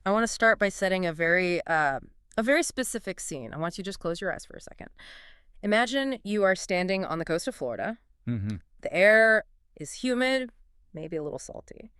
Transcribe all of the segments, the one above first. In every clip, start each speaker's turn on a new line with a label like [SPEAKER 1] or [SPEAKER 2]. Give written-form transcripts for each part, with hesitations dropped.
[SPEAKER 1] I want to start by setting a very specific scene. I want you to just close your eyes for a second. Imagine you are standing on the coast of Florida.
[SPEAKER 2] Mm-hmm.
[SPEAKER 1] The air is humid, maybe a little salty.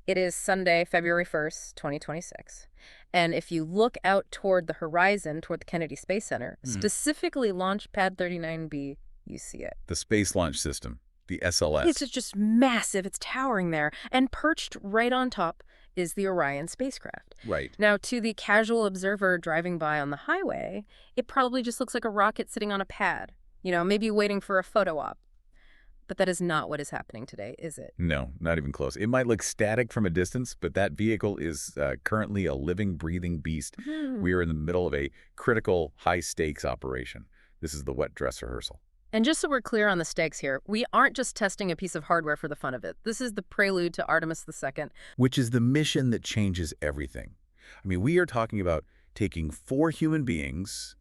[SPEAKER 1] It is Sunday, February 1st, 2026. And if you look out toward the horizon, toward the Kennedy Space Center, specifically Launch Pad 39B, you see it.
[SPEAKER 2] The Space Launch System, the SLS.
[SPEAKER 1] It's just massive. It's towering there. And perched right on top is the Orion spacecraft.
[SPEAKER 2] Right.
[SPEAKER 1] Now, to the casual observer driving by on the highway, it probably just looks like a rocket sitting on a pad, maybe waiting for a photo op. But that is not what is happening today, is it?
[SPEAKER 2] No, not even close. It might look static from a distance, but that vehicle is currently a living, breathing beast. We are in the middle of a critical, high-stakes operation. This is the Wet Dress Rehearsal.
[SPEAKER 1] And just so we're clear on the stakes here, we aren't just testing a piece of hardware for the fun of it. This is the prelude to Artemis II.
[SPEAKER 2] Which is the mission that changes everything. I mean, we are talking about taking 4 human beings,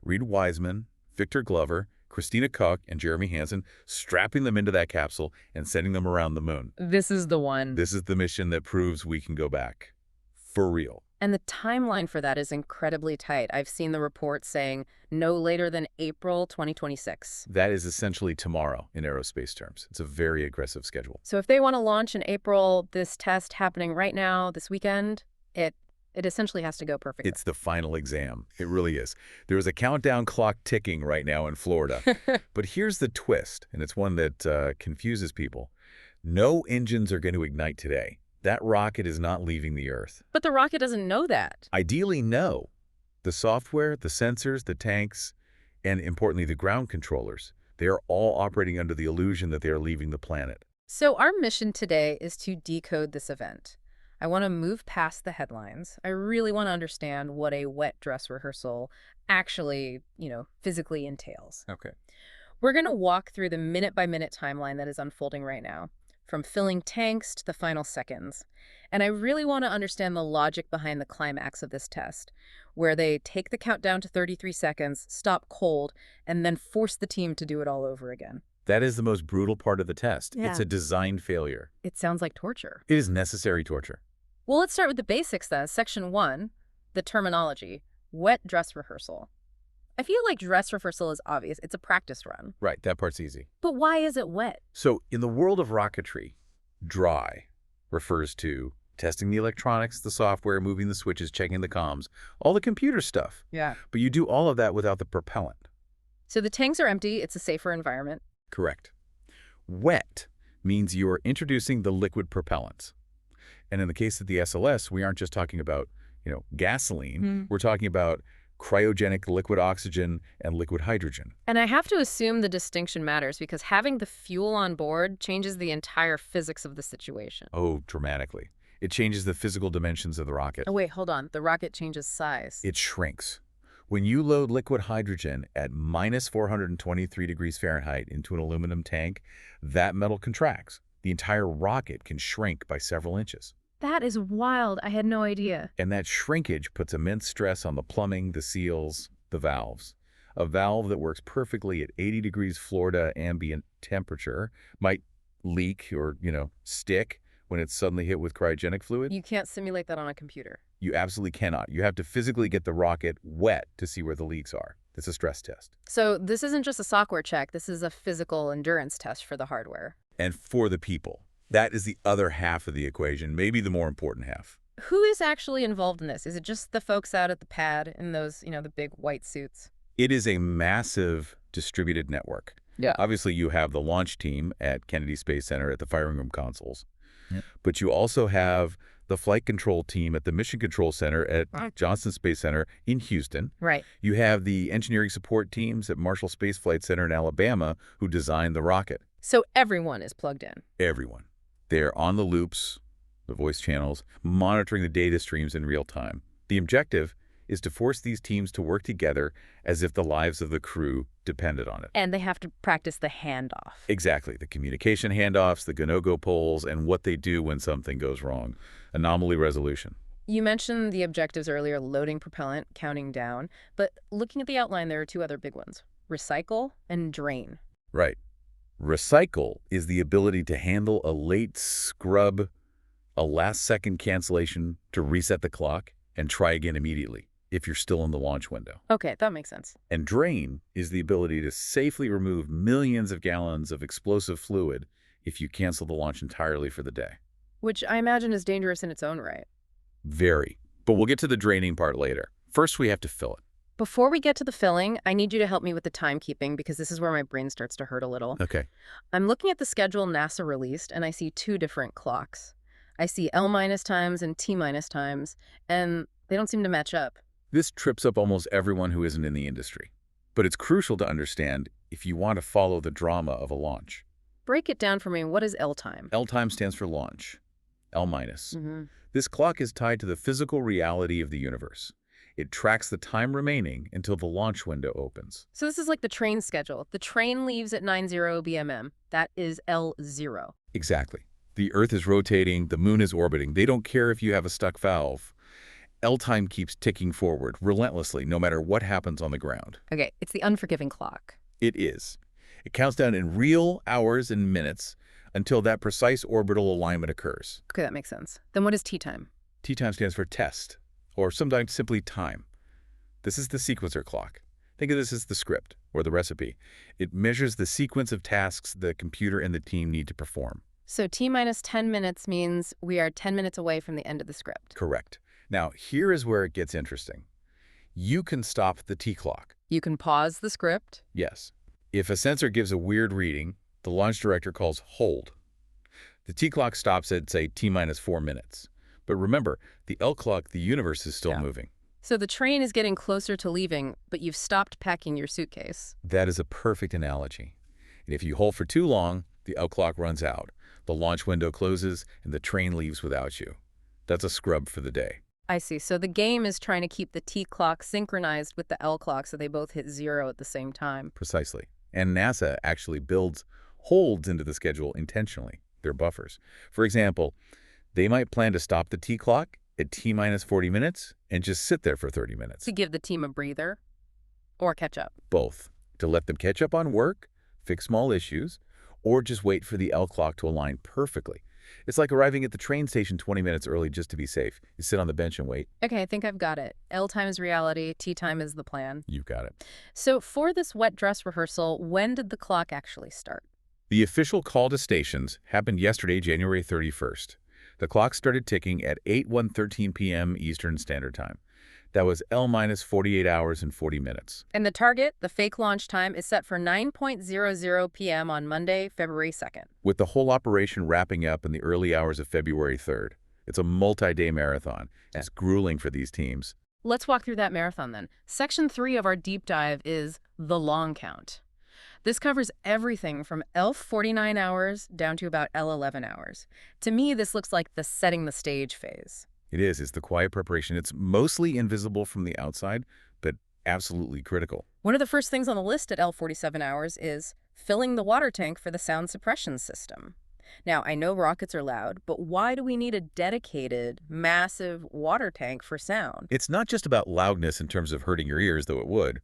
[SPEAKER 2] Reid Wiseman, Victor Glover, Christina Koch, and Jeremy Hansen, strapping them into that capsule and sending them around the moon.
[SPEAKER 1] This is the one.
[SPEAKER 2] This is the mission that proves we can go back. For real.
[SPEAKER 1] And the timeline for that is incredibly tight. I've seen the report saying no later than April 2026.
[SPEAKER 2] That is essentially tomorrow in aerospace terms. It's a very aggressive schedule.
[SPEAKER 1] So if they want to launch in April, this test happening right now, this weekend, it essentially has to go perfectly.
[SPEAKER 2] It's the final exam. It really is. There is a countdown clock ticking right now in Florida. But here's the twist, and it's one that confuses people. No engines are going to ignite today. That rocket is not leaving the Earth.
[SPEAKER 1] But the rocket doesn't know that.
[SPEAKER 2] Ideally, no. The software, the sensors, the tanks, and importantly, the ground controllers, they are all operating under the illusion that they are leaving the planet.
[SPEAKER 1] So our mission today is to decode this event. I want to move past the headlines. I really want to understand what a wet dress rehearsal actually, physically entails.
[SPEAKER 2] Okay.
[SPEAKER 1] We're going to walk through the minute-by-minute timeline that is unfolding right now, from filling tanks to the final seconds. And I really want to understand the logic behind the climax of this test, where they take the countdown to 33 seconds, stop cold, and then force the team to do it all over again.
[SPEAKER 2] That is the most brutal part of the test.
[SPEAKER 1] Yeah.
[SPEAKER 2] It's a design failure.
[SPEAKER 1] It sounds like torture.
[SPEAKER 2] It is necessary torture.
[SPEAKER 1] Well, let's start with the basics then. Section 1, the terminology, wet dress rehearsal. I feel like dress rehearsal is obvious. It's a practice run.
[SPEAKER 2] Right, that part's easy.
[SPEAKER 1] But why is it wet?
[SPEAKER 2] So in the world of rocketry, dry refers to testing the electronics, the software, moving the switches, checking the comms, all the computer stuff.
[SPEAKER 1] Yeah.
[SPEAKER 2] But you do all of that without the propellant.
[SPEAKER 1] So the tanks are empty. It's a safer environment.
[SPEAKER 2] Correct. Wet means you are introducing the liquid propellants. And in the case of the SLS, we aren't just talking about, gasoline. We're talking about cryogenic liquid oxygen and liquid hydrogen.
[SPEAKER 1] And I have to assume the distinction matters because having the fuel on board changes the entire physics of the situation.
[SPEAKER 2] Oh, dramatically. It changes the physical dimensions of the rocket.
[SPEAKER 1] Oh, wait, hold on. The rocket changes size.
[SPEAKER 2] It shrinks. When you load liquid hydrogen at minus 423 degrees Fahrenheit into an aluminum tank, that metal contracts. The entire rocket can shrink by several inches.
[SPEAKER 1] That is wild. I had no idea.
[SPEAKER 2] And that shrinkage puts immense stress on the plumbing, the seals, the valves. A valve that works perfectly at 80 degrees Florida ambient temperature might leak or, stick when it's suddenly hit with cryogenic fluid.
[SPEAKER 1] You can't simulate that on a computer.
[SPEAKER 2] You absolutely cannot. You have to physically get the rocket wet to see where the leaks are. It's a stress test.
[SPEAKER 1] So this isn't just a software check. This is a physical endurance test for the hardware.
[SPEAKER 2] And for the people. That is the other half of the equation, maybe the more important half.
[SPEAKER 1] Who is actually involved in this? Is it just the folks out at the pad in those, the big white suits?
[SPEAKER 2] It is a massive distributed network.
[SPEAKER 1] Yeah.
[SPEAKER 2] Obviously, you have the launch team at Kennedy Space Center at the firing room consoles.
[SPEAKER 3] Yep.
[SPEAKER 2] But you also have the flight control team at the Mission Control Center at Johnson Space Center in Houston.
[SPEAKER 1] Right.
[SPEAKER 2] You have the engineering support teams at Marshall Space Flight Center in Alabama who designed the rocket.
[SPEAKER 1] So everyone is plugged in.
[SPEAKER 2] Everyone. They're on the loops, the voice channels, monitoring the data streams in real time. The objective is to force these teams to work together as if the lives of the crew depended on it.
[SPEAKER 1] And they have to practice the handoff.
[SPEAKER 2] Exactly. The communication handoffs, the go-no-go polls, and what they do when something goes wrong. Anomaly resolution.
[SPEAKER 1] You mentioned the objectives earlier, loading propellant, counting down. But looking at the outline, there are 2 other big ones, recycle and drain.
[SPEAKER 2] Right. Recycle is the ability to handle a late scrub, a last-second cancellation to reset the clock. and try again immediately if you're still in the launch window.
[SPEAKER 1] Okay, that makes sense.
[SPEAKER 2] And drain is the ability to safely remove millions of gallons of explosive fluid if you cancel the launch entirely for the day.
[SPEAKER 1] Which I imagine is dangerous in its own right.
[SPEAKER 2] Very. But we'll get to the draining part later. First, we have to fill it.
[SPEAKER 1] Before we get to the filling, I need you to help me with the timekeeping because this is where my brain starts to hurt a little.
[SPEAKER 2] Okay.
[SPEAKER 1] I'm looking at the schedule NASA released, and I see two different clocks. I see L- times and T- times, and they don't seem to match up.
[SPEAKER 2] This trips up almost everyone who isn't in the industry. But it's crucial to understand if you want to follow the drama of a launch.
[SPEAKER 1] Break it down for me. What is L time?
[SPEAKER 2] L time stands for launch. L-.
[SPEAKER 1] Mm-hmm.
[SPEAKER 2] This clock is tied to the physical reality of the universe. It tracks the time remaining until the launch window opens.
[SPEAKER 1] So this is like the train schedule. The train leaves at 90 BMM. That is L0.
[SPEAKER 2] Exactly. The Earth is rotating, the Moon is orbiting. They don't care if you have a stuck valve. L-time keeps ticking forward, relentlessly, no matter what happens on the ground.
[SPEAKER 1] Okay, it's the unforgiving clock.
[SPEAKER 2] It is. It counts down in real hours and minutes until that precise orbital alignment occurs.
[SPEAKER 1] Okay, that makes sense. Then what is T time?
[SPEAKER 2] T time stands for test, or sometimes simply time. This is the sequencer clock. Think of this as the script, or the recipe. It measures the sequence of tasks the computer and the team need to perform.
[SPEAKER 1] So T minus 10 minutes means we are 10 minutes away from the end of the script.
[SPEAKER 2] Correct. Now, here is where it gets interesting. You can stop the T clock.
[SPEAKER 1] You can pause the script.
[SPEAKER 2] Yes. If a sensor gives a weird reading, the launch director calls hold. The T clock stops at, say, T minus 4 minutes. But remember, the L clock, the universe is still moving.
[SPEAKER 1] So the train is getting closer to leaving, but you've stopped packing your suitcase.
[SPEAKER 2] That is a perfect analogy. And if you hold for too long, the L clock runs out. The launch window closes, and the train leaves without you. That's a scrub for the day.
[SPEAKER 1] I see. So the game is trying to keep the T clock synchronized with the L clock so they both hit 0 at the same time.
[SPEAKER 2] Precisely. And NASA actually builds holds into the schedule intentionally. They're buffers. For example, they might plan to stop the T clock at T minus 40 minutes and just sit there for 30 minutes.
[SPEAKER 1] To give the team a breather or catch up.
[SPEAKER 2] Both. To let them catch up on work, fix small issues, or just wait for the L clock to align perfectly. It's like arriving at the train station 20 minutes early just to be safe. You sit on the bench and wait.
[SPEAKER 1] Okay, I think I've got it. L time is reality, T time is the plan.
[SPEAKER 2] You've got it.
[SPEAKER 1] So for this wet dress rehearsal, when did the clock actually start?
[SPEAKER 2] The official call to stations happened yesterday, January 31st. The clock started ticking at 8:13 p.m. Eastern Standard Time. That was L minus 48 hours and 40 minutes.
[SPEAKER 1] And the target, the fake launch time, is set for 9:00 p.m. on Monday, February 2nd.
[SPEAKER 2] With the whole operation wrapping up in the early hours of February 3rd. It's a multi-day marathon. It's grueling for these teams.
[SPEAKER 1] Let's walk through that marathon then. Section 3 of our deep dive is the long count. This covers everything from L49 hours down to about L11 hours. To me, this looks like the setting the stage phase.
[SPEAKER 2] It is. It's the quiet preparation. It's mostly invisible from the outside, but absolutely critical.
[SPEAKER 1] One of the first things on the list at L47 hours is filling the water tank for the sound suppression system. Now, I know rockets are loud, but why do we need a dedicated, massive water tank for sound?
[SPEAKER 2] It's not just about loudness in terms of hurting your ears, though it would.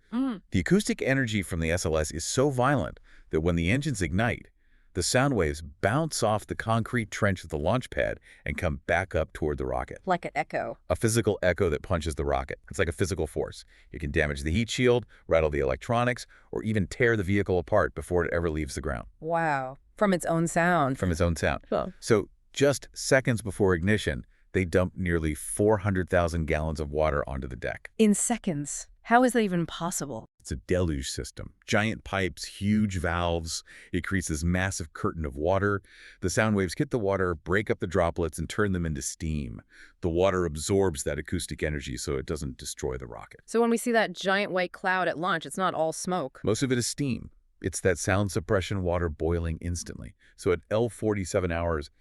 [SPEAKER 2] The acoustic energy from the SLS is so violent that when the engines ignite, the sound waves bounce off the concrete trench of the launch pad and come back up toward the rocket.
[SPEAKER 1] Like an echo.
[SPEAKER 2] A physical echo that punches the rocket. It's like a physical force. It can damage the heat shield, rattle the electronics, or even tear the vehicle apart before it ever leaves the ground.
[SPEAKER 1] Wow. From its own sound.
[SPEAKER 2] From its own sound.
[SPEAKER 1] Oh.
[SPEAKER 2] So just seconds before ignition, they dump nearly 400,000 gallons of water onto the deck.
[SPEAKER 1] In seconds. How is that even possible?
[SPEAKER 2] It's a deluge system. Giant pipes, huge valves. It creates this massive curtain of water. The sound waves hit the water, break up the droplets, and turn them into steam. The water absorbs that acoustic energy so it doesn't destroy the rocket.
[SPEAKER 1] So when we see that giant white cloud at launch, it's not all smoke.
[SPEAKER 2] Most of it is steam. It's that sound suppression water boiling instantly. So at L47 hours,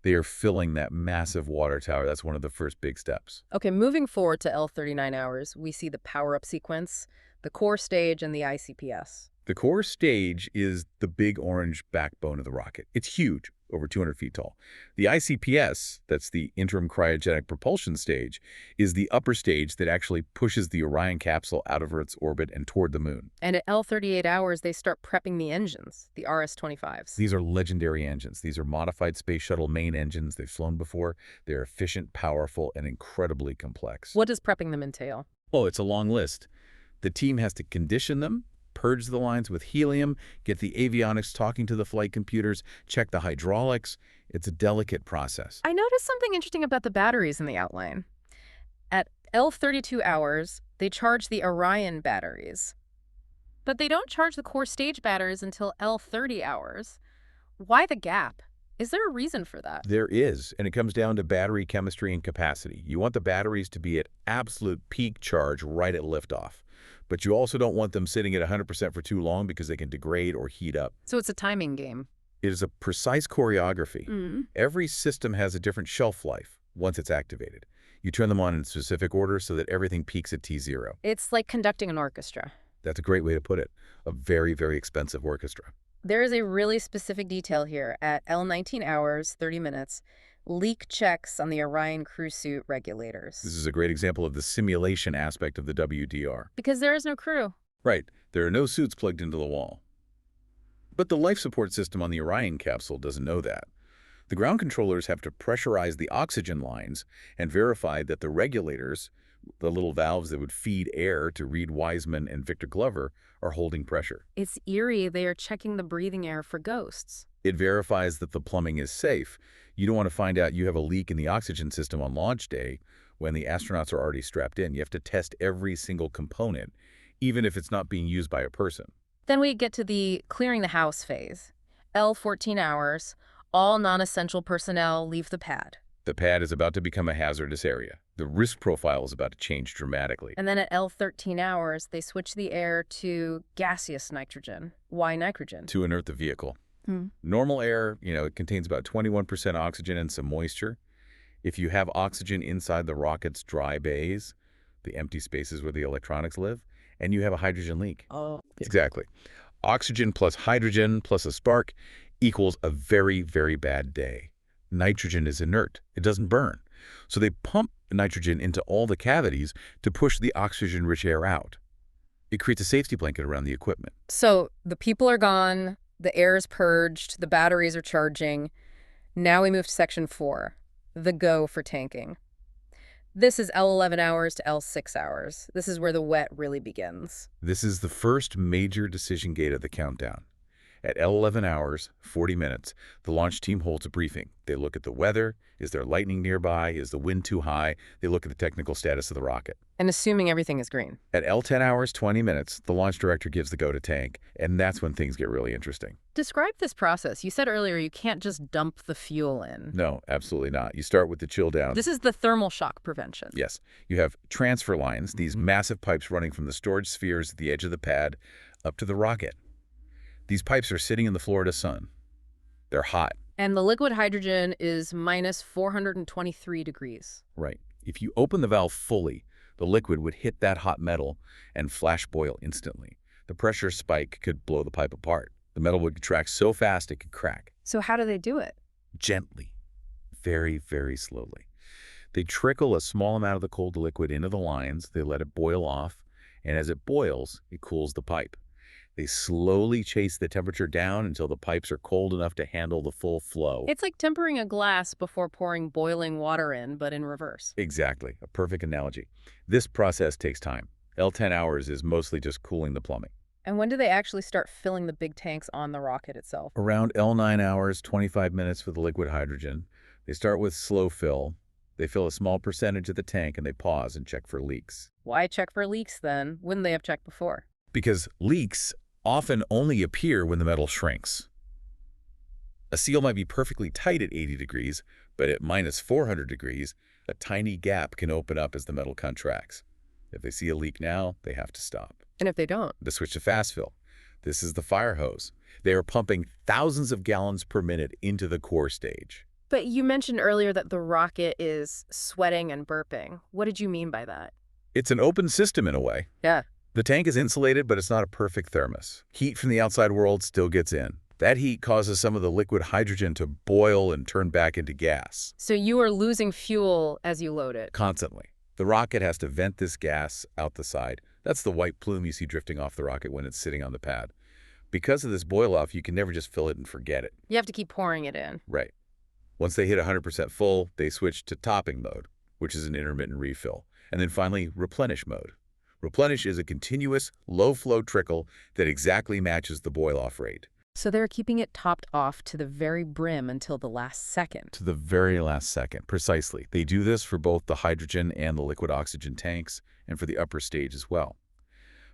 [SPEAKER 2] they are filling that massive water tower. That's one of the first big steps.
[SPEAKER 1] Okay, moving forward to L39 hours, we see the power-up sequence, the core stage, and the ICPS.
[SPEAKER 2] The core stage is the big orange backbone of the rocket. It's huge, over 200 feet tall. The ICPS, that's the interim cryogenic propulsion stage, is the upper stage that actually pushes the Orion capsule out of Earth's orbit and toward the moon.
[SPEAKER 1] And at L38 hours, they start prepping the engines, the RS-25s.
[SPEAKER 2] These are legendary engines. These are modified space shuttle main engines. They've flown before. They're efficient, powerful, and incredibly complex.
[SPEAKER 1] What does prepping them entail?
[SPEAKER 2] Oh, it's a long list. The team has to condition them, purge the lines with helium, get the avionics talking to the flight computers, check the hydraulics. It's a delicate process.
[SPEAKER 1] I noticed something interesting about the batteries in the outline. At L32 hours, they charge the Orion batteries. But they don't charge the core stage batteries until L30 hours. Why the gap? Is there a reason for that?
[SPEAKER 2] There is, and it comes down to battery chemistry and capacity. You want the batteries to be at absolute peak charge right at liftoff. But you also don't want them sitting at 100% for too long because they can degrade or heat up.
[SPEAKER 1] So it's a timing game.
[SPEAKER 2] It is a precise choreography. Every system has a different shelf life once it's activated. You turn them on in specific order so that everything peaks at T0.
[SPEAKER 1] It's like conducting an orchestra.
[SPEAKER 2] That's a great way to put it. A very, very expensive orchestra.
[SPEAKER 1] There is a really specific detail here. At L19 hours, 30 minutes, leak checks on the Orion crew suit regulators.
[SPEAKER 2] This is a great example of the simulation aspect of the WDR.
[SPEAKER 1] Because there is no crew.
[SPEAKER 2] Right. There are no suits plugged into the wall. But the life support system on the Orion capsule doesn't know that. The ground controllers have to pressurize the oxygen lines and verify that the regulators, the little valves that would feed air to Reid Wiseman and Victor Glover, are holding pressure.
[SPEAKER 1] It's eerie they are checking the breathing air for ghosts.
[SPEAKER 2] It verifies that the plumbing is safe. You don't want to find out you have a leak in the oxygen system on launch day when the astronauts are already strapped in. You have to test every single component, even if it's not being used by a person.
[SPEAKER 1] Then we get to the clearing the house phase. L14 hours, all non-essential personnel leave the pad.
[SPEAKER 2] The pad is about to become a hazardous area. The risk profile is about to change dramatically.
[SPEAKER 1] And then at L13 hours, they switch the air to gaseous nitrogen. Why nitrogen?
[SPEAKER 2] To inert the vehicle. Normal air, it contains about 21% oxygen and some moisture. If you have oxygen inside the rocket's dry bays, the empty spaces where the electronics live, and you have a hydrogen leak.
[SPEAKER 1] Oh.
[SPEAKER 2] Exactly. Oxygen plus hydrogen plus a spark equals a very, very bad day. Nitrogen is inert. It doesn't burn. So they pump nitrogen into all the cavities to push the oxygen-rich air out. It creates a safety blanket around the equipment.
[SPEAKER 1] So the people are gone, the air is purged, the batteries are charging. Now we move to section 4, the go for tanking. This is L11 hours to L6 hours. This is where the wet really begins.
[SPEAKER 2] This is the first major decision gate of the countdown. At L11 hours, 40 minutes, the launch team holds a briefing. They look at the weather. Is there lightning nearby? Is the wind too high? They look at the technical status of the rocket.
[SPEAKER 1] And assuming everything is green.
[SPEAKER 2] At L10 hours, 20 minutes, the launch director gives the go to tank, and that's when things get really interesting.
[SPEAKER 1] Describe this process. You said earlier you can't just dump the fuel in.
[SPEAKER 2] No, absolutely not. You start with the chill down.
[SPEAKER 1] This is the thermal shock prevention.
[SPEAKER 2] Yes. You have transfer lines, these massive pipes running from the storage spheres at the edge of the pad up to the rocket. These pipes are sitting in the Florida sun. They're hot.
[SPEAKER 1] And the liquid hydrogen is minus 423 degrees.
[SPEAKER 2] Right. If you open the valve fully, the liquid would hit that hot metal and flash boil instantly. The pressure spike could blow the pipe apart. The metal would contract so fast it could crack.
[SPEAKER 1] So how do they do it?
[SPEAKER 2] Gently. Very, very slowly. They trickle a small amount of the cold liquid into the lines. They let it boil off. And as it boils, it cools the pipe. They slowly chase the temperature down until the pipes are cold enough to handle the full flow.
[SPEAKER 1] It's like tempering a glass before pouring boiling water in, but in reverse.
[SPEAKER 2] Exactly. A perfect analogy. This process takes time. L10 hours is mostly just cooling the plumbing.
[SPEAKER 1] And when do they actually start filling the big tanks on the rocket itself?
[SPEAKER 2] Around L9 hours, 25 minutes for the liquid hydrogen. They start with slow fill. They fill a small percentage of the tank and they pause and check for leaks.
[SPEAKER 1] Why check for leaks then? Wouldn't they have checked before?
[SPEAKER 2] Because leaks often only appear when the metal shrinks. A seal might be perfectly tight at 80 degrees, but at minus 400 degrees, a tiny gap can open up as the metal contracts. If they see a leak now, they have to stop.
[SPEAKER 1] And if they don't?
[SPEAKER 2] They switch to fast fill. This is the fire hose. They are pumping thousands of gallons per minute into the core stage.
[SPEAKER 1] But you mentioned earlier that the rocket is sweating and burping. What did you mean by that?
[SPEAKER 2] It's an open system in a way.
[SPEAKER 1] Yeah.
[SPEAKER 2] The tank is insulated, but it's not a perfect thermos. Heat from the outside world still gets in. That heat causes some of the liquid hydrogen to boil and turn back into gas.
[SPEAKER 1] So you are losing fuel as you load it.
[SPEAKER 2] Constantly. The rocket has to vent this gas out the side. That's the white plume you see drifting off the rocket when it's sitting on the pad. Because of this boil-off, you can never just fill it and forget it.
[SPEAKER 1] You have to keep pouring it in.
[SPEAKER 2] Right. Once they hit 100% full, they switch to topping mode, which is an intermittent refill. And then finally, replenish mode. Replenish is a continuous, low-flow trickle that exactly matches the boil-off rate.
[SPEAKER 1] So they're keeping it topped off to the very brim until the last second.
[SPEAKER 2] To the very last second, precisely. They do this for both the hydrogen and the liquid oxygen tanks, and for the upper stage as well.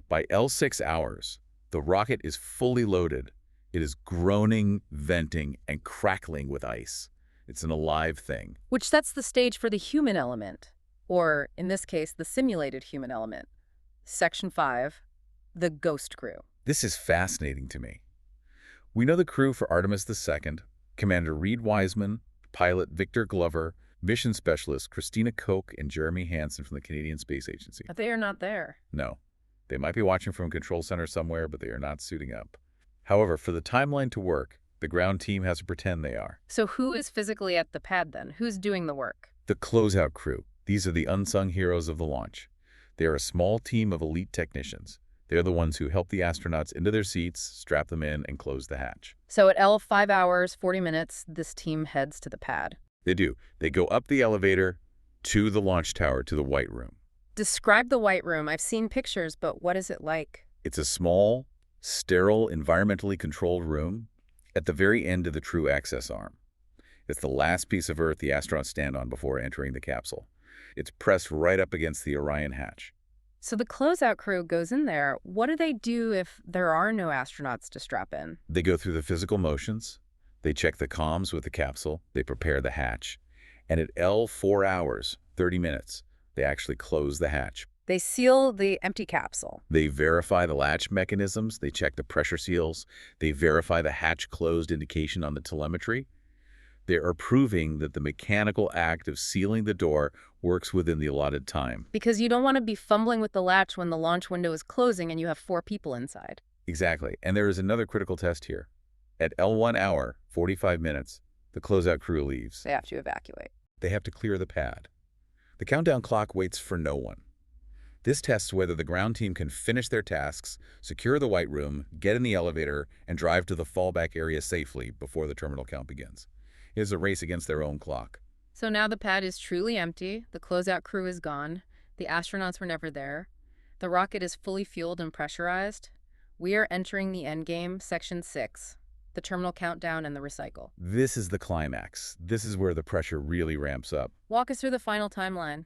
[SPEAKER 2] By L6 hours, the rocket is fully loaded. It is groaning, venting, and crackling with ice. It's an alive thing.
[SPEAKER 1] Which sets the stage for the human element, or, in this case, the simulated human element. Section 5, the ghost crew.
[SPEAKER 2] This is fascinating to me. We know the crew for Artemis II, Commander Reid Wiseman, pilot Victor Glover, mission specialist Christina Koch, and Jeremy Hansen from the Canadian Space Agency.
[SPEAKER 1] But they are not there.
[SPEAKER 2] No. They might be watching from a control center somewhere, but they are not suiting up. However, for the timeline to work, the ground team has to pretend they are.
[SPEAKER 1] So who is physically at the pad then? Who's doing the work?
[SPEAKER 2] The closeout crew. These are the unsung heroes of the launch. They are a small team of elite technicians. They're the ones who help the astronauts into their seats, strap them in, and close the hatch.
[SPEAKER 1] So at L 5 hours, 40 minutes, this team heads to the pad.
[SPEAKER 2] They do. They go up the elevator to the launch tower, to the White Room.
[SPEAKER 1] Describe the White Room. I've seen pictures, but what is it like?
[SPEAKER 2] It's a small, sterile, environmentally controlled room at the very end of the true access arm. It's the last piece of Earth the astronauts stand on before entering the capsule. It's pressed right up against the Orion hatch.
[SPEAKER 1] So the closeout crew goes in there. What do they do if there are no astronauts to strap in?
[SPEAKER 2] They go through the physical motions. They check the comms with the capsule. They prepare the hatch. And at L 4 hours, 30 minutes, they actually close the hatch.
[SPEAKER 1] They seal the empty capsule.
[SPEAKER 2] They verify the latch mechanisms. They check the pressure seals. They verify the hatch closed indication on the telemetry. They are proving that the mechanical act of sealing the door works within the allotted time.
[SPEAKER 1] Because you don't want to be fumbling with the latch when the launch window is closing and you have 4 people inside.
[SPEAKER 2] Exactly. And there is another critical test here. At L1 hour, 45 minutes, the closeout crew leaves.
[SPEAKER 1] They have to evacuate.
[SPEAKER 2] They have to clear the pad. The countdown clock waits for no one. This tests whether the ground team can finish their tasks, secure the White Room, get in the elevator, and drive to the fallback area safely before the terminal count begins. It is a race against their own clock.
[SPEAKER 1] So now the pad is truly empty, the closeout crew is gone, the astronauts were never there, the rocket is fully fueled and pressurized. We are entering the endgame, Section 6, the terminal countdown and the recycle.
[SPEAKER 2] This is the climax. This is where the pressure really ramps up.
[SPEAKER 1] Walk us through the final timeline.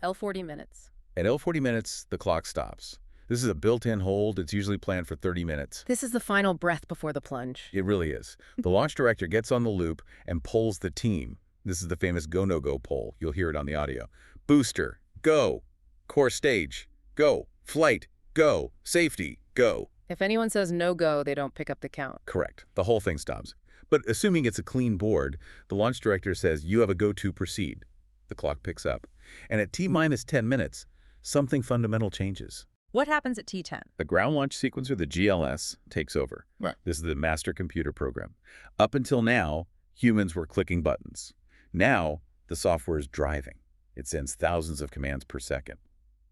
[SPEAKER 1] L 40 minutes.
[SPEAKER 2] At L 40 minutes, the clock stops. This is a built-in hold. It's usually planned for 30 minutes.
[SPEAKER 1] This is the final breath before the plunge.
[SPEAKER 2] It really is. The launch director gets on the loop and polls the team. This is the famous go-no-go poll. You'll hear it on the audio. Booster, go. Core stage, go. Flight, go. Safety, go.
[SPEAKER 1] If anyone says no go, they don't pick up the count.
[SPEAKER 2] Correct. The whole thing stops. But assuming it's a clean board, the launch director says you have a go to proceed. The clock picks up. And at T-minus 10 minutes, something fundamental changes.
[SPEAKER 1] What happens at T10?
[SPEAKER 2] The ground launch sequencer, the GLS, takes over.
[SPEAKER 1] Right.
[SPEAKER 2] This is the master computer program. Up until now, humans were clicking buttons. Now, the software is driving. It sends thousands of commands per second.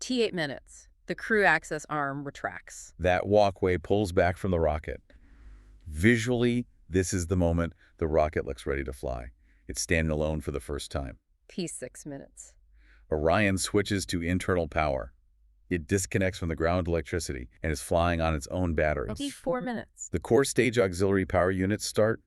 [SPEAKER 1] T8 minutes. The crew access arm retracts.
[SPEAKER 2] That walkway pulls back from the rocket. Visually, this is the moment the rocket looks ready to fly. It's standing alone for the first time.
[SPEAKER 1] T6 minutes.
[SPEAKER 2] Orion switches to internal power. It disconnects from the ground electricity and is flying on its own batteries.
[SPEAKER 1] T4 minutes.
[SPEAKER 2] The core stage auxiliary power units start,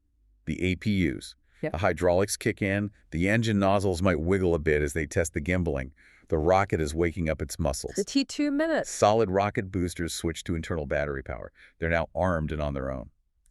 [SPEAKER 2] the APUs.
[SPEAKER 1] Yep.
[SPEAKER 2] The hydraulics kick in. The engine nozzles might wiggle a bit as they test the gimbaling. The rocket is waking up its muscles.
[SPEAKER 1] The T2 minutes.
[SPEAKER 2] Solid rocket boosters switch to internal battery power. They're now armed and on their own.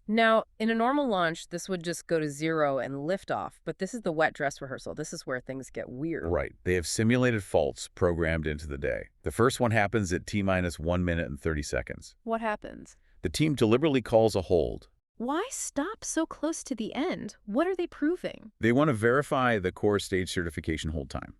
[SPEAKER 1] Now, in a normal launch, this would just go to 0 and lift off, but this is the wet dress rehearsal. This is where things get weird.
[SPEAKER 2] Right. They have simulated faults programmed into the day. The first one happens at T-minus 1 minute and 30 seconds.
[SPEAKER 1] What happens?
[SPEAKER 2] The team deliberately calls a hold.
[SPEAKER 1] Why stop so close to the end? What are they proving?
[SPEAKER 2] They want to verify the core stage certification hold time.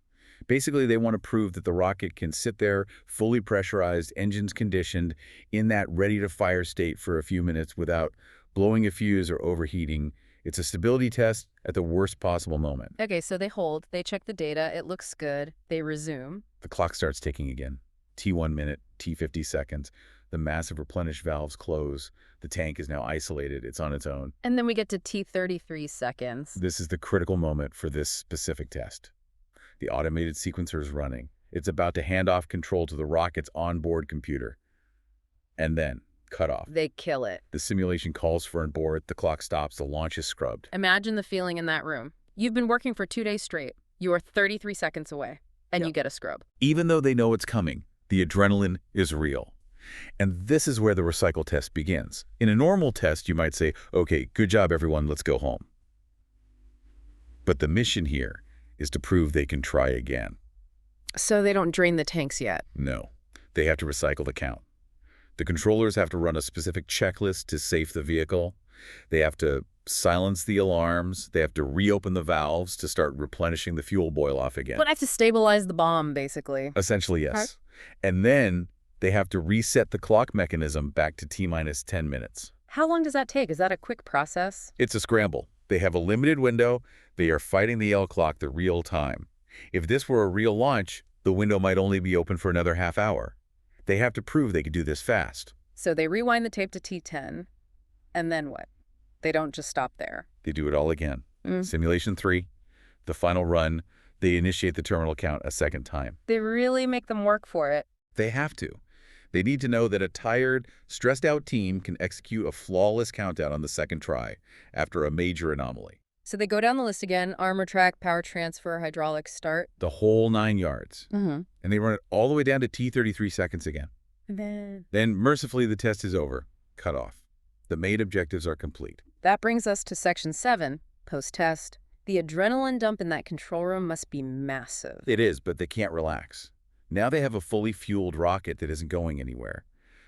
[SPEAKER 2] Basically, they want to prove that the rocket can sit there, fully pressurized, engines conditioned, in that ready-to-fire state for a few minutes without blowing a fuse or overheating. It's a stability test at the worst possible moment.
[SPEAKER 1] Okay, so they hold, they check the data, it looks good, they resume.
[SPEAKER 2] The clock starts ticking again. T1 minute, T50 seconds. The massive replenish valves close. The tank is now isolated. It's on its own.
[SPEAKER 1] And then we get to T33 seconds.
[SPEAKER 2] This is the critical moment for this specific test. The automated sequencer is running. It's about to hand off control to the rocket's onboard computer. And then, cut off.
[SPEAKER 1] They kill it.
[SPEAKER 2] The simulation calls for an abort. The clock stops. The launch is scrubbed.
[SPEAKER 1] Imagine the feeling in that room. You've been working for 2 days straight. You are 33 seconds away, and you get a scrub.
[SPEAKER 2] Even though they know it's coming, the adrenaline is real. And this is where the recycle test begins. In a normal test, you might say, okay, good job, everyone, let's go home. But the mission here is to prove they can try again.
[SPEAKER 1] So they don't drain the tanks yet?
[SPEAKER 2] No, they have to recycle the count. The controllers have to run a specific checklist to safe the vehicle. They have to silence the alarms. They have to reopen the valves to start replenishing the fuel boil off again.
[SPEAKER 1] But I have to stabilize the bomb, basically.
[SPEAKER 2] Essentially, yes.
[SPEAKER 1] Okay.
[SPEAKER 2] And then they have to reset the clock mechanism back to T-minus 10 minutes.
[SPEAKER 1] How long does that take? Is that a quick process?
[SPEAKER 2] It's a scramble. They have a limited window. They are fighting the L clock the real time. If this were a real launch, the window might only be open for another half hour. They have to prove they could do this fast.
[SPEAKER 1] So they rewind the tape to T10, and then what? They don't just stop there.
[SPEAKER 2] They do it all again. Simulation 3, the final run, they initiate the terminal count a second time.
[SPEAKER 1] They really make them work for it.
[SPEAKER 2] They have to. They need to know that a tired, stressed-out team can execute a flawless countdown on the second try after a major anomaly.
[SPEAKER 1] So they go down the list again: armor track, power transfer, hydraulics, start.
[SPEAKER 2] The whole 9 yards.
[SPEAKER 1] And
[SPEAKER 2] And they run it all the way down to T33 seconds again. Then, mercifully, the test is over. Cut off. The main objectives are complete.
[SPEAKER 1] That brings us to Section 7, post-test. The adrenaline dump in that control room must be massive.
[SPEAKER 2] It is, but they can't relax. Now they have a fully fueled rocket that isn't going anywhere.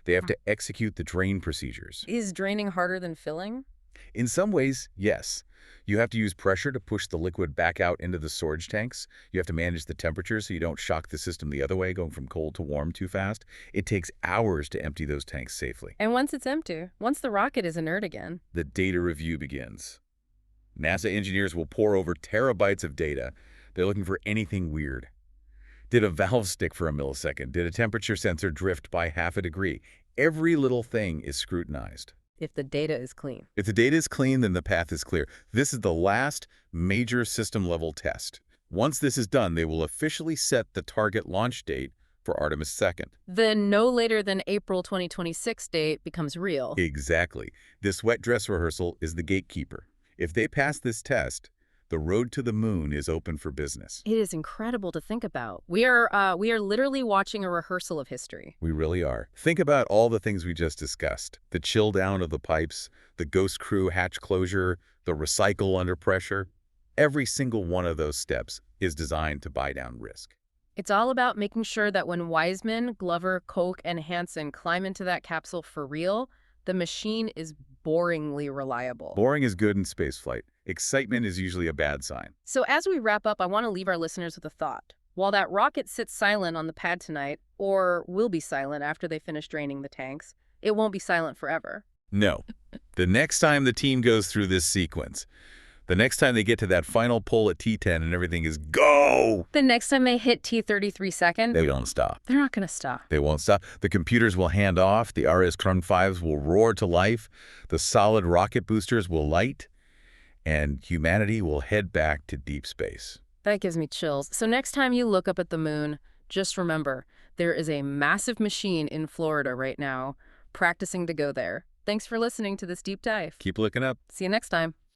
[SPEAKER 2] They have to execute the drain procedures.
[SPEAKER 1] Is draining harder than filling?
[SPEAKER 2] In some ways, yes. You have to use pressure to push the liquid back out into the storage tanks. You have to manage the temperature so you don't shock the system the other way, going from cold to warm too fast. It takes hours to empty those tanks safely.
[SPEAKER 1] And once it's empty, once the rocket is inert again,
[SPEAKER 2] The data review begins. NASA engineers will pour over terabytes of data. They're looking for anything weird. Did a valve stick for a millisecond? Did a temperature sensor drift by half a degree? Every little thing is scrutinized.
[SPEAKER 1] if the data is clean.
[SPEAKER 2] If the data is clean, then the path is clear. This is the last major system-level test. Once this is done, they will officially set the target launch date for Artemis II.
[SPEAKER 1] The no later than April 2026 date becomes real.
[SPEAKER 2] Exactly. This wet dress rehearsal is the gatekeeper. If they pass this test, the road to the moon is open for business.
[SPEAKER 1] It is incredible to think about. We are literally watching a rehearsal of history.
[SPEAKER 2] We really are. Think about all the things we just discussed. The chill down of the pipes, the ghost crew hatch closure, the recycle under pressure. Every single one of those steps is designed to buy down risk.
[SPEAKER 1] It's all about making sure that when Wiseman, Glover, Koch, and Hansen climb into that capsule for real, the machine is boringly reliable.
[SPEAKER 2] Boring is good in spaceflight. Excitement is usually a bad sign.
[SPEAKER 1] So as we wrap up, I want to leave our listeners with a thought. While that rocket sits silent on the pad tonight, or will be silent after they finish draining the tanks, it won't be silent forever.
[SPEAKER 2] No. The next time the team goes through this sequence, the next time they get to that final pull at T10 and everything is go!
[SPEAKER 1] The next time they hit T33 second,
[SPEAKER 2] They don't stop.
[SPEAKER 1] they're not going to stop.
[SPEAKER 2] They won't stop. The computers will hand off. The RS-5s will roar to life. The solid rocket boosters will light. And humanity will head back to deep space.
[SPEAKER 1] That gives me chills. So next time you look up at the moon, just remember, there is a massive machine in Florida right now practicing to go there. Thanks for listening to this deep dive.
[SPEAKER 2] Keep looking up.
[SPEAKER 1] See you next time.